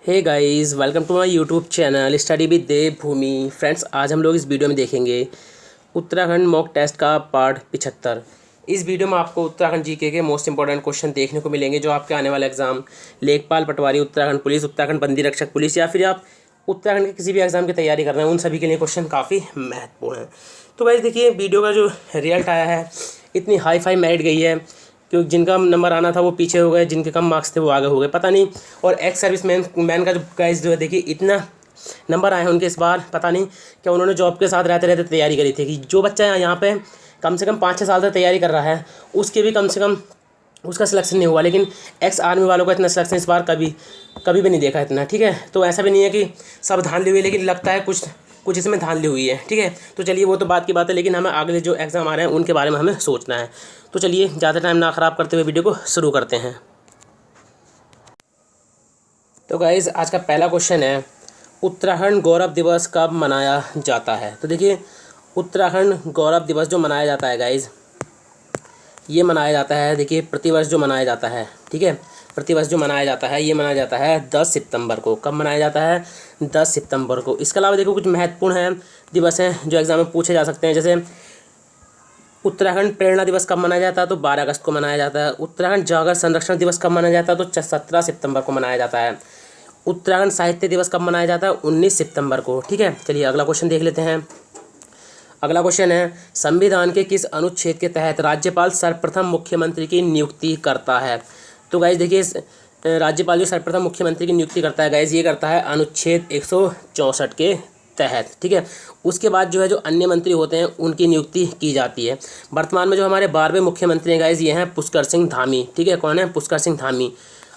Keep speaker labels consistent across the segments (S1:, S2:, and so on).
S1: Hey guys, welcome to my YouTube channel study with Dev Bhoomi. Friends, आज हम लोग इस वीडियो में देखेंगे उत्तराखंड मॉक टेस्ट का पार्ट 75। इस वीडियो में आपको उत्तराखंड जीके के मोस्ट इंपॉर्टेंट क्वेश्चन देखने को मिलेंगे जो आपके आने वाले एग्जाम लेखपाल पटवारी, उत्तराखंड पुलिस, उत्तराखंड बंदी रक्षक पुलिस या फिर आप उत्तराखंड के किसी भी एग्जाम की तैयारी कर रहे हैं उन सभी के लिए क्वेश्चन काफ़ी महत्वपूर्ण है। तो गाइस देखिए, वीडियो का जो रिजल्ट आया है इतनी हाई फाई मेरिट गई है क्योंकि जिनका नंबर आना था वो पीछे हो गए, जिनके कम मार्क्स थे वो आगे हो गए, पता नहीं। और एक्स सर्विस मैन का जो गाइस जो है देखिए इतना नंबर आए हैं उनके इस बार, पता नहीं क्या उन्होंने जॉब के साथ रहते रहते तैयारी करी थी कि जो बच्चा यहाँ पे कम से कम 5-6 साल से तैयारी कर रहा है उसके भी कम से कम उसका सिलेक्शन नहीं हुआ। लेकिन एक्स आर्मी वालों का इतना सिलेक्शन इस बार कभी भी नहीं देखा इतना, ठीक है। तो ऐसा भी नहीं है कि सब धांधली हुई, लेकिन लगता है कुछ इसमें धांधली हुई है, ठीक है। तो चलिए वो तो बात की बात है, लेकिन हमें अगले जो एग्ज़ाम आ रहे हैं उनके बारे में हमें सोचना है। तो चलिए ज़्यादा टाइम ना ख़राब करते हुए वीडियो को शुरू करते हैं। तो गाइज़, आज का पहला क्वेश्चन है उत्तराखंड गौरव दिवस कब मनाया जाता है। तो देखिए, उत्तराखंड गौरव दिवस जो मनाया जाता है गाइज़, ये मनाया जाता है, देखिए प्रतिवर्ष जो मनाया जाता है, ठीक है, प्रतिवर्ष जो मनाया जाता है ये मनाया जाता है 10 सितंबर को। कब मनाया जाता है? 10 सितंबर को। इसके अलावा देखो कुछ महत्वपूर्ण है दिवस हैं जो एग्जाम में पूछे जा सकते हैं, जैसे उत्तराखंड प्रेरणा दिवस कब मनाया जाता है, तो 12 अगस्त को मनाया जाता है। उत्तराखंड जागर संरक्षण दिवस कब मनाया जाता है, तो 17 सितंबर को मनाया जाता है। उत्तराखंड साहित्य दिवस कब मनाया जाता है? 19 सितंबर को, ठीक है। चलिए अगला क्वेश्चन देख लेते हैं। अगला क्वेश्चन है संविधान के किस अनुच्छेद के तहत राज्यपाल सर्वप्रथम मुख्यमंत्री की नियुक्ति करता है। तो गाइज देखिए, राज्यपाल जो सर्वप्रथम मुख्यमंत्री की नियुक्ति करता है गाइज, ये करता है अनुच्छेद 164 के तहत, ठीक है। उसके बाद जो है जो अन्य मंत्री होते हैं उनकी नियुक्ति की जाती है। वर्तमान में जो हमारे 12वें मुख्यमंत्री हैं गाइज, ये हैं पुष्कर सिंह धामी, ठीक है। कौन है? पुष्कर सिंह धामी।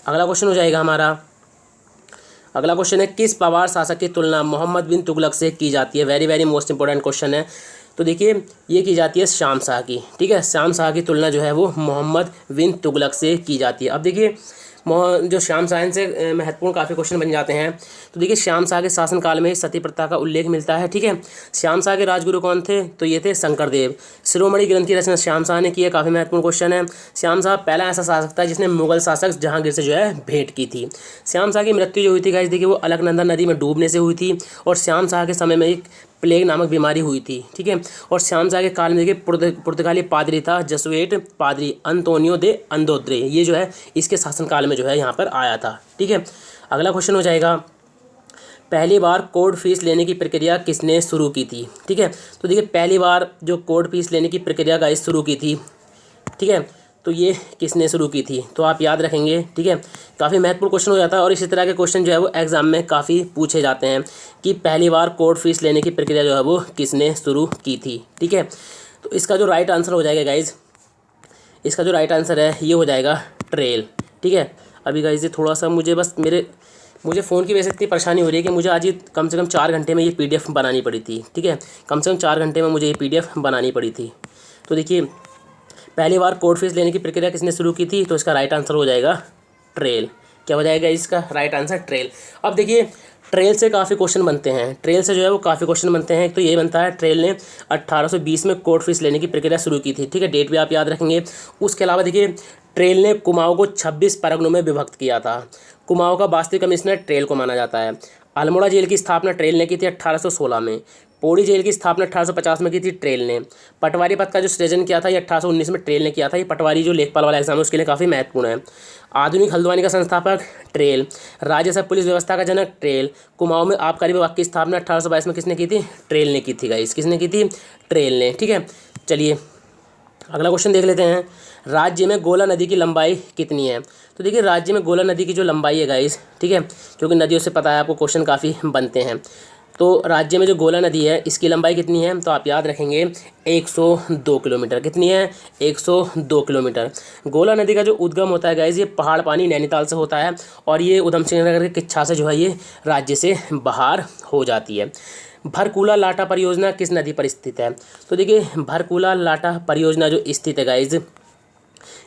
S1: अगला क्वेश्चन हो जाएगा हमारा, अगला क्वेश्चन है किस पवार शासक की तुलना मोहम्मद बिन तुगलक से की जाती है। Very very most important question है। तो देखिए, ये की जाती है श्याम शाह की, ठीक है। श्याम शाह की तुलना जो है वो मोहम्मद बिन तुगलक से की जाती है। अब देखिए जो श्याम शाह से महत्वपूर्ण काफ़ी क्वेश्चन बन जाते हैं। तो देखिए, श्याम शाह के शासनकाल में ही सती प्रथा का उल्लेख मिलता है, ठीक है। श्याम शाह के राजगुरु कौन थे? तो ये थे शंकरदेव। शिरोमणि ग्रंथ की रचना श्याम शाह ने की है, काफ़ी महत्वपूर्ण क्वेश्चन है। श्याम शाह पहला ऐसा शासक था जिसने मुगल शासक जहांगीर से जो है भेंट की थी। श्याम शाह की मृत्यु जो हुई थी गाइस, देखिए वो अलकनंदा नदी में डूबने से हुई थी और श्याम शाह के समय में एक प्लेग नामक बीमारी हुई थी, ठीक है। और श्याम शाह के काल में देखिए पुर्तगाली पादरी था, जसुएट पादरी अंतोनियो दे अंदोद्रे, ये जो है इसके शासनकाल में जो है यहाँ पर आया था, ठीक है। अगला क्वेश्चन हो जाएगा पहली बार कोर्ट फीस लेने की प्रक्रिया किसने शुरू की थी, ठीक है। तो देखिए, पहली बार जो कोर्ट फीस लेने की प्रक्रिया का शुरू की थी, ठीक है, तो ये किसने शुरू की थी, तो आप याद रखेंगे, ठीक है। काफ़ी महत्वपूर्ण क्वेश्चन हो जाता है और इसी तरह के क्वेश्चन जो है वो एग्जाम में काफ़ी पूछे जाते हैं कि पहली बार कोर्ट फीस लेने की प्रक्रिया जो है वो किसने शुरू की थी, ठीक है। तो इसका जो राइट आंसर हो जाएगा गाइज, इसका जो राइट आंसर है ये हो जाएगा ट्रेल, ठीक है। अभी गाइज ये थोड़ा सा मुझे फ़ोन की वजह से इतनी परेशानी हो रही है कि मुझे आज ही कम से कम 4 घंटे में ये PDF बनानी पड़ी थी, ठीक है। कम से कम 4 घंटे में मुझे ये PDF बनानी पड़ी थी। तो देखिए, पहली बार कोर्ट फीस लेने की प्रक्रिया किसने शुरू की थी, तो इसका राइट आंसर हो जाएगा ट्रेल। क्या हो जाएगा इसका राइट आंसर? ट्रेल। अब देखिए, ट्रेल से काफ़ी क्वेश्चन बनते हैं, ट्रेल से जो है वो काफ़ी क्वेश्चन बनते हैं। तो ये बनता है ट्रेल ने 1820 में कोर्ट फीस लेने की प्रक्रिया शुरू की थी, ठीक है। डेट भी आप याद रखेंगे। उसके अलावा देखिए, ट्रेल ने कुमाऊं को 26 परगनों में विभक्त किया था। कुमाऊं का वास्तविक कमिश्नर ट्रेल को माना जाता है। अल्मोड़ा जेल की स्थापना ट्रेल ने की थी 1816 में। पौड़ी जेल की स्थापना 1850 में की थी ट्रेल ने। पटवारी पद का जो सृजन किया था ये 1819 में ट्रेल ने किया था। ये पटवारी जो लेखपाल वाला एग्जाम है उसके लिए काफ़ी महत्वपूर्ण है। आधुनिक हल्द्वानी का संस्थापक ट्रेल। राज्यसभा पुलिस व्यवस्था का जनक ट्रेल। कुमाऊं में आबकारी विभाग की स्थापना 1822 में किसने की थी? ट्रेल ने की थी गाइस, किसने की थी? ट्रेल ने, ठीक है। चलिए अगला क्वेश्चन देख लेते हैं। राज्य में गोला नदी की लंबाई कितनी है? तो देखिए, राज्य में गोला नदी की जो लंबाई है गाइस, ठीक है, क्योंकि नदियों से पता है आपको क्वेश्चन काफ़ी बनते हैं। तो राज्य में जो गोला नदी है इसकी लंबाई कितनी है, तो आप याद रखेंगे 102 किलोमीटर। कितनी है? 102 किलोमीटर। गोला नदी का जो उद्गम होता है गाइस, ये पहाड़ पानी नैनीताल से होता है और ये उधम सिंह नगर के किच्छा से जो है ये राज्य से बाहर हो जाती है। भरकूला लाटा परियोजना किस नदी पर स्थित है? तो देखिए, भरकूला लाटा परियोजना जो स्थित है गाइज,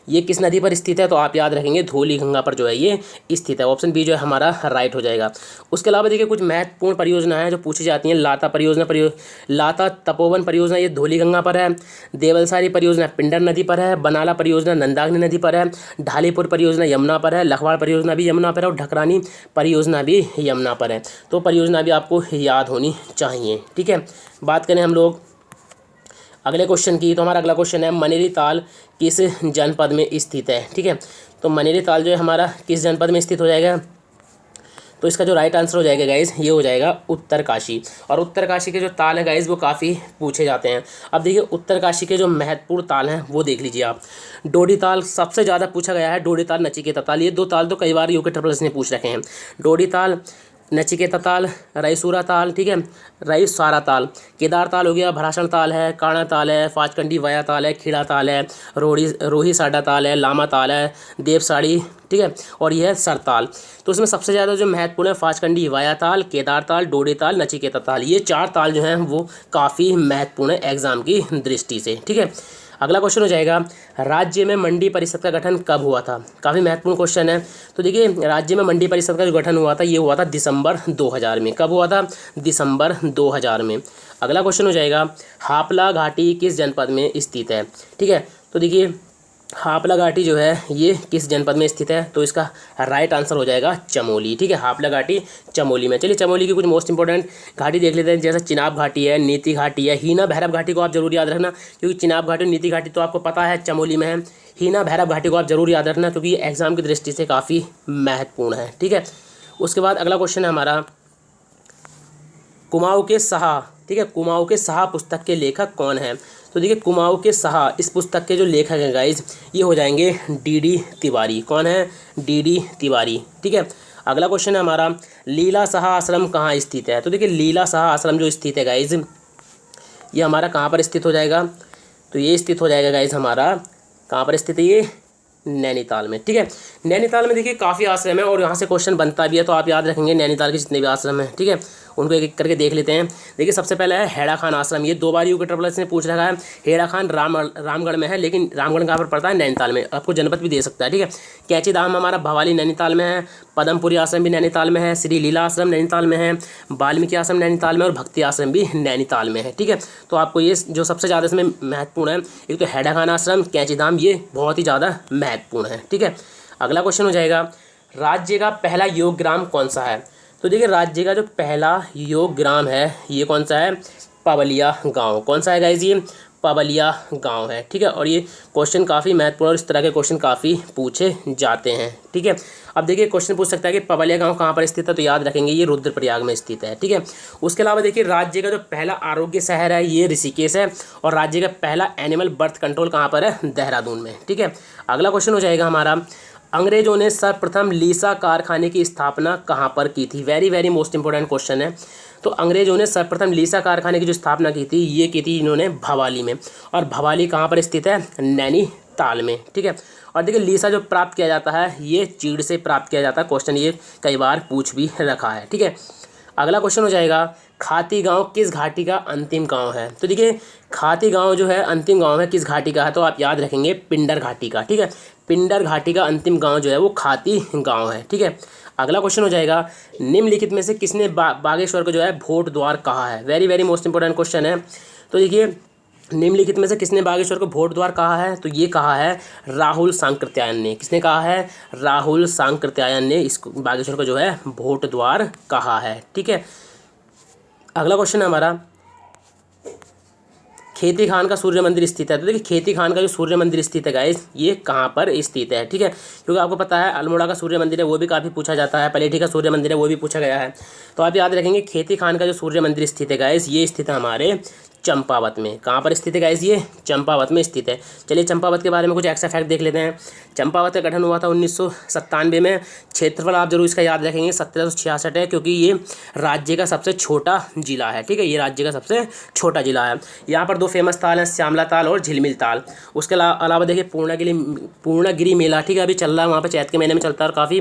S1: ये किस नदी पर स्थित है, तो आप याद रखेंगे धौली गंगा पर जो है ये स्थित है। ऑप्शन बी जो है हमारा राइट हो जाएगा। उसके अलावा देखिए कुछ महत्वपूर्ण परियोजनाएं हैं जो पूछी जाती हैं। लाता परियोजना लाता तपोवन परियोजना ये धौली गंगा पर है। देवलसारी परियोजना पिंडर नदी पर है। बनाला परियोजना नंदाग्नि नदी पर है। ढालीपुर परियोजना यमुना पर है। लखवाड़ परियोजना भी यमुना पर है और ढकरानी परियोजना भी यमुना पर है। तो परियोजना भी आपको याद होनी चाहिए। ठीक है, बात करें हम लोग अगले क्वेश्चन की, तो हमारा अगला क्वेश्चन है मनेरी ताल किस जनपद में स्थित है। ठीक है, तो मनेरी ताल जो है हमारा किस जनपद में स्थित हो जाएगा, तो इसका जो राइट आंसर हो जाएगा गाइज ये हो जाएगा उत्तरकाशी। और उत्तरकाशी के जो ताल है गाइज वो काफ़ी पूछे जाते हैं। अब देखिए उत्तरकाशी के जो महत्वपूर्ण ताल हैं वो देख लीजिए आप। डोडी ताल सबसे ज़्यादा पूछा गया है। डोडी ताल, नचिकेता ताल, ये दो ताल तो कई बार यूके ट्रिपल एस ने पूछ रखे हैं। डोडी ताल, नचिकेता ताल, रईसूरा ताल, ठीक है, रईसारा ताल, केदार ताल हो गया, भरासण ताल है, काणा ताल है, पाचकंडी वया ताल है, खीड़ा ताल है, रोही साडा ताल है, लामा ताल है, देवसाड़ी, ठीक है, और यह है सरताल। तो उसमें सबसे ज़्यादा जो महत्वपूर्ण है पाचकंडी वया ताल, केदार ताल, डोडी ताल, नचिकेता ताल, ये 4 ताल जो हैं वो काफ़ी महत्वपूर्ण है एग्जाम की दृष्टि से। ठीक है, अगला क्वेश्चन हो जाएगा राज्य में मंडी परिषद का गठन कब हुआ था। काफ़ी महत्वपूर्ण क्वेश्चन है। तो देखिए राज्य में मंडी परिषद का जो गठन हुआ था ये हुआ था दिसंबर 2000 में। कब हुआ था, दिसंबर 2000 में। अगला क्वेश्चन हो जाएगा हापला घाटी किस जनपद में स्थित है। ठीक है, तो देखिए हापला घाटी जो है ये किस जनपद में स्थित है, तो इसका राइट आंसर हो जाएगा चमोली। ठीक है, हापला घाटी चमोली में। चलिए चमोली की कुछ मोस्ट इंपॉर्टेंट घाटी देख लेते हैं, जैसे चिनाब घाटी है, नीति घाटी है, हीना भैरव घाटी को आप जरूर याद रखना, क्योंकि चिनाब घाटी और नीति घाटी तो आपको पता है चमोली में है। हीना भैरव घाटी को आप जरूर याद रखना क्योंकि ये एग्जाम की दृष्टि से काफ़ी महत्वपूर्ण है। ठीक है, उसके बाद अगला क्वेश्चन है हमारा कुमाऊं के साहा। ठीक है, कुमाऊं के साहा पुस्तक के लेखक कौन है। तो देखिए कुमाऊं के साहा इस पुस्तक के जो लेखक हैं गाइज ये हो जाएंगे डी तिवारी। कौन है, डी तिवारी। ठीक है, अगला क्वेश्चन है हमारा लीला साहा आश्रम कहाँ स्थित है। तो देखिए लीला साहा आश्रम जो स्थित है गाइज ये हमारा कहाँ पर स्थित हो जाएगा, तो ये स्थित हो जाएगा गाइज हमारा कहाँ पर स्थित है, ये नैनीताल में। ठीक है, नैनीताल में देखिए काफ़ी आश्रम है और यहाँ से क्वेश्चन बनता भी है, तो आप याद रखेंगे नैनीताल के जितने भी आश्रम हैं। ठीक है, उनको एक एक करके देख लेते हैं। देखिए सबसे पहले है हेड़ा खान आश्रम, ये 2 बार यूके ट्रिपल एस ने पूछ रखा है। हेड़ा खान रामगढ़ में है, लेकिन रामगढ़ कहाँ पर पड़ता है, नैनीताल में। आपको जनपद भी दे सकता है। ठीक है, कैची धाम हमारा भवाली नैनीताल में है, पदमपुरी आश्रम भी नैनीताल में है, श्री लीला आश्रम नैनीताल में है, वाल्मीकि आश्रम नैनीताल में और भक्ति आश्रम भी नैनीताल में है। ठीक है, तो आपको ये जो सबसे ज़्यादा इसमें महत्वपूर्ण है, एक तो हेड़ा खान आश्रम, कैची धाम, ये बहुत ही ज़्यादा महत्वपूर्ण है। ठीक है, अगला क्वेश्चन हो जाएगा राज्य का पहला योग ग्राम कौन सा है। तो देखिए राज्य का जो पहला योग ग्राम है ये कौन सा है, पवलिया गांव। कौन सा है गाइज, ये पवलिया गांव है। ठीक है, और ये क्वेश्चन काफ़ी महत्वपूर्ण और इस तरह के क्वेश्चन काफ़ी पूछे जाते हैं। ठीक है, अब देखिए क्वेश्चन पूछ सकता है कि पवलिया गांव कहाँ पर स्थित है, तो याद रखेंगे ये रुद्रप्रयाग में स्थित है। ठीक है, उसके अलावा देखिए राज्य का जो पहला आरोग्य शहर है ये ऋषिकेश है और राज्य का पहला एनिमल बर्थ कंट्रोल कहाँ पर है, देहरादून में। ठीक है, अगला क्वेश्चन हो जाएगा हमारा अंग्रेजों ने सर्वप्रथम लीसा कारखाने की स्थापना कहाँ पर की थी। वेरी मोस्ट इंपॉर्टेंट क्वेश्चन है। तो अंग्रेजों ने सर्वप्रथम लीसा कारखाने की जो स्थापना की थी ये की थी इन्होंने भवाली में, और भवाली कहाँ पर स्थित है, नैनीताल में। ठीक है, और देखिए लीसा जो प्राप्त किया जाता है ये चीड़ से प्राप्त किया जाता है। क्वेश्चन ये कई बार पूछ भी रखा है। ठीक है, अगला क्वेश्चन हो जाएगा खाती गांव किस घाटी का अंतिम गांव है। तो देखिए खाती गांव जो है अंतिम गांव है किस घाटी का है, तो आप याद रखेंगे पिंडर घाटी का। ठीक है, पिंडर घाटी का अंतिम गांव जो है वो खाती गांव है। ठीक है, अगला क्वेश्चन हो जाएगा निम्नलिखित में से किसने बागेश्वर को जो है भोट द्वार कहा है। वेरी मोस्ट इंपॉर्टेंट क्वेश्चन है। तो देखिए निम्नलिखित में से किसने बागेश्वर को भोट द्वार कहा है, तो ये कहा है राहुल सांकृत्यायन ने। किसने कहा है, राहुल सांकृत्यायन ने इस बागेश्वर को जो है भोट द्वार कहा है। ठीक है, अगला क्वेश्चन है हमारा खेती खान का सूर्य मंदिर स्थित है। तो देखिए खेती खान का जो सूर्य मंदिर स्थित है गाइस ये कहाँ पर स्थित है। ठीक है, क्योंकि आपको पता है अल्मोड़ा का सूर्य मंदिर है वो भी काफ़ी पूछा जाता है, पलेठी का सूर्य मंदिर है वो भी पूछा गया है। तो आप याद रखेंगे खेती खान का जो सूर्य मंदिर स्थित है गाइस ये स्थित है हमारे चंपावत में। कहाँ पर स्थित है गाइस, ये चंपावत में स्थित है। चलिए चंपावत के बारे में कुछ एक्स्ट्रा फैक्ट देख लेते हैं। चंपावत का गठन हुआ था 1997 में। क्षेत्रफल आप जरूर इसका याद रखेंगे 1766 है, क्योंकि ये राज्य का सबसे छोटा जिला है। ठीक है, ये राज्य का सबसे छोटा जिला है। यहाँ पर 2 फेमस ताल हैं, श्यामला ताल और झिलमिल ताल। उसके अलावा देखिए पूर्णागिरी मेला, ठीक है, अभी चल रहा है, वहाँ पर चैत के महीने में चलता है और काफ़ी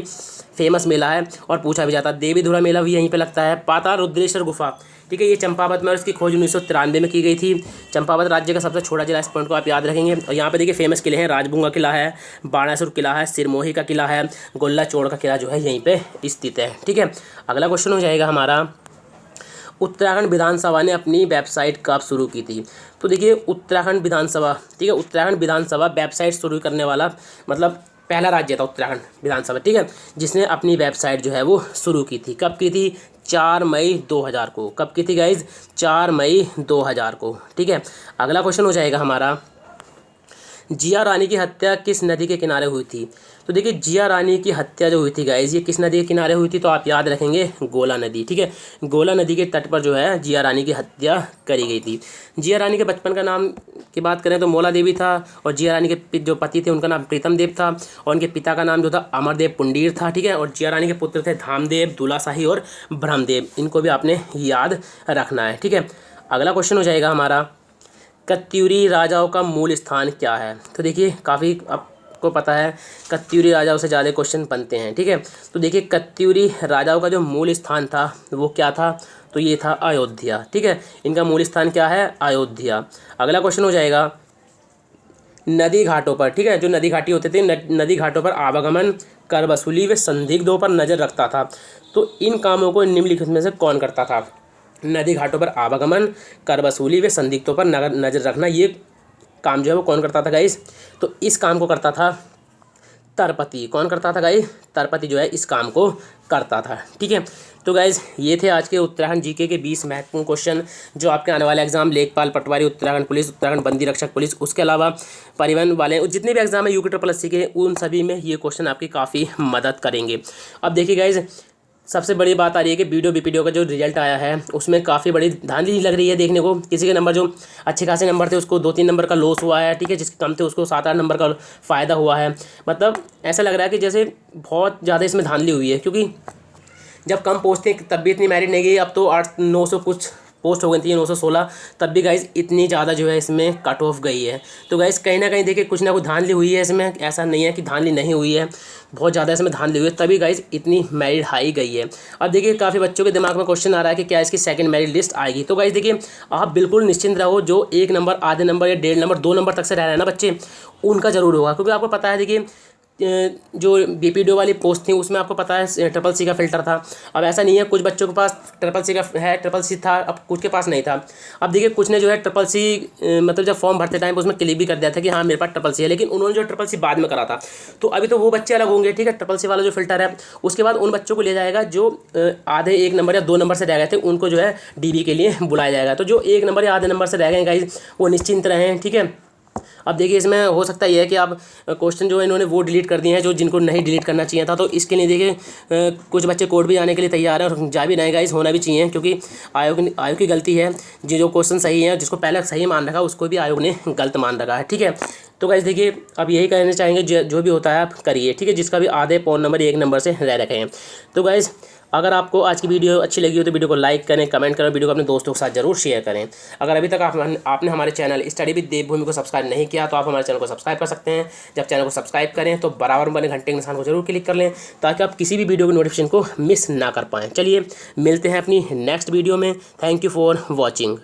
S1: फेमस मेला है और पूछा भी जाता है। देवीधुरा मेला भी यहीं पे लगता है। पाताल रुद्रेश्वर गुफा, ठीक है, ये चंपावत में और इसकी खोज 1993 में की गई थी। चंपावत राज्य का सबसे छोटा जिला, इस पॉइंट को आप याद रखेंगे। और यहाँ पे देखिए फेमस किले हैं, राजबूंगा किला है, बाणासुर किला है, सिरमोही का किला है, गोल्ला चोड़ का किला जो है यहीं पे स्थित है, ठीक है। अगला क्वेश्चन हो जाएगा हमारा, उत्तराखंड विधानसभा ने अपनी वेबसाइट कब शुरू की थी? तो देखिए उत्तराखंड विधानसभा, ठीक है, उत्तराखंड विधानसभा वेबसाइट शुरू करने वाला मतलब पहला राज्य था उत्तराखंड विधानसभा, ठीक है, जिसने अपनी वेबसाइट जो है वो शुरू की थी। कब की थी? 4 मई 2000 को। कब की थी गाइज? 4 मई 2000 को, ठीक है। अगला क्वेश्चन हो जाएगा हमारा, जिया रानी की हत्या किस नदी के किनारे हुई थी? तो देखिए जिया रानी की हत्या जो हुई थी गाइज, ये किस नदी के किनारे हुई थी? तो आप याद रखेंगे गोला नदी, ठीक है। गोला नदी के तट पर जो है जिया रानी की हत्या करी गई थी। जिया रानी के बचपन का नाम की बात करें तो मौला देवी था, और जिया रानी के जो पति थे उनका नाम प्रीतम देव था, और उनके पिता का नाम जो था अमरदेव पुंडीर था, ठीक है। और जिया रानी के पुत्र थे धामदेव, दूलाशाही और ब्रह्मदेव। इनको भी आपने याद रखना है, ठीक है। अगला क्वेश्चन हो जाएगा हमारा, कत्यूरी राजाओं का मूल स्थान क्या है? तो देखिए काफ़ी आपको पता है कत्यूरी राजाओं से ज़्यादा क्वेश्चन बनते हैं, ठीक है। तो देखिए कत्यूरी राजाओं का जो मूल स्थान था वो क्या था? तो ये था अयोध्या, ठीक है। इनका मूल स्थान क्या है? अयोध्या। अगला क्वेश्चन हो जाएगा, नदी घाटों पर, ठीक है, जो नदी घाटी होते थे नदी घाटों पर आवागमन, कर वसूली व संदिग्धों पर नज़र रखता था। तो इन कामों को निम्नलिखित में से कौन करता था? नदी घाटों पर आवागमन, कर वसूली व संदिग्धों पर नज़र रखना, ये काम जो है वो कौन करता था गाइस? तो इस काम को करता था तरपति। कौन करता था गाइस? तरपति जो है इस काम को करता था, ठीक है। तो गाइज ये थे आज के उत्तराखंड जीके के 20 महत्वपूर्ण क्वेश्चन जो आपके आने वाले एग्जाम लेखपाल पटवारी, उत्तराखंड पुलिस, उत्तराखंड बंदी रक्षक पुलिस, उसके अलावा परिवहन वाले जितने भी एग्जाम है यूके SSS के, उन सभी में ये क्वेश्चन आपकी काफ़ी मदद करेंगे। अब देखिए गाइज सबसे बड़ी बात आ रही है कि वीडियो का जो रिजल्ट आया है उसमें काफ़ी बड़ी धांधली लग रही है देखने को। किसी के नंबर जो अच्छे खासे नंबर थे उसको 2-3 नंबर का लॉस हुआ है, ठीक है। जिसके कम थे उसको 7-8 नंबर का फ़ायदा हुआ है। मतलब ऐसा लग रहा है कि जैसे बहुत ज़्यादा इसमें धांधली हुई है, क्योंकि जब कम पोस्ट थी तब भी इतनी मेरिट नहीं गई, अब तो 800-900 कुछ पोस्ट हो गई थी, 916, तब भी गाइस इतनी ज़्यादा जो है इसमें कट ऑफ गई है। तो गाइस कहीं ना कहीं देखिए कुछ ना कुछ धांधली हुई है इसमें, ऐसा नहीं है कि धांधली नहीं हुई है, बहुत ज़्यादा इसमें धांधली हुई है, तभी गाइस इतनी मेरिट हाई गई है। अब देखिए काफ़ी बच्चों के दिमाग में क्वेश्चन आ रहा है कि क्या इसकी सेकंड मेरिट लिस्ट आएगी? तो गाइस देखिए आप बिल्कुल निश्चिंत रहो, जो 1 नंबर, आधे नंबर या 1.5 नंबर, 2 नंबर तक से रह रहे हैं ना बच्चे, उनका ज़रूर होगा। क्योंकि आपको पता है देखिए जो BPDO वाली पोस्ट थी उसमें आपको पता है SSS का फ़िल्टर था। अब ऐसा नहीं है, कुछ बच्चों के पास SSS का है, SSS था, अब कुछ के पास नहीं था। अब देखिए कुछ ने जो है SSS मतलब जब फॉर्म भरते टाइम उसमें क्लिक भी कर दिया था कि हाँ मेरे पास SSS है, लेकिन उन्होंने जो SSS बाद में करा था। तो अभी तो वो बच्चे अलग होंगे, ठीक है। SSS वाला जो फ़िल्टर है उसके बाद उन बच्चों को ले जाएगा जो आधे 1 नंबर या 2 नंबर से रह गए थे, उनको जो है DB के लिए बुलाया जाएगा। तो जो 1 नंबर या आधे नंबर से रह गए गाइस वो निश्चिंत रहें, ठीक है। अब देखिए इसमें हो सकता है कि आप क्वेश्चन जो है इन्होंने वो डिलीट कर दिए हैं जो जिनको नहीं डिलीट करना चाहिए था। तो इसके लिए देखिए कुछ बच्चे कोर्ट भी जाने के लिए तैयार हैं और जा भी रहे गाइस, होना भी चाहिए, क्योंकि आयोग की गलती है। जो क्वेश्चन सही है, जिसको पहले सही मान रखा उसको भी आयोग ने गलत मान रखा है, ठीक है। तो गाइस देखिए अब यही कहना चाहेंगे, जो भी होता है आप करिए, ठीक है, जिसका भी आधे पौन नंबर 1 नंबर से रह रखे हैं। तो गाइस अगर आपको आज की वीडियो अच्छी लगी हो तो वीडियो को लाइक करें, कमेंट करें, वीडियो को अपने दोस्तों के साथ जरूर शेयर करें। अगर अभी तक आपने हमारे चैनल स्टडी विद देवभूमि को सब्सक्राइब नहीं किया तो आप हमारे चैनल को सब्सक्राइब कर सकते हैं। जब चैनल को सब्सक्राइब करें तो बराबर बने घंटे के निशान को जरूर क्लिक कर लें, ताकि आप किसी भी वीडियो की नोटिफिकेशन को मिस ना कर पाएँ। चलिए मिलते हैं अपनी नेक्स्ट वीडियो में। Thank you for watching.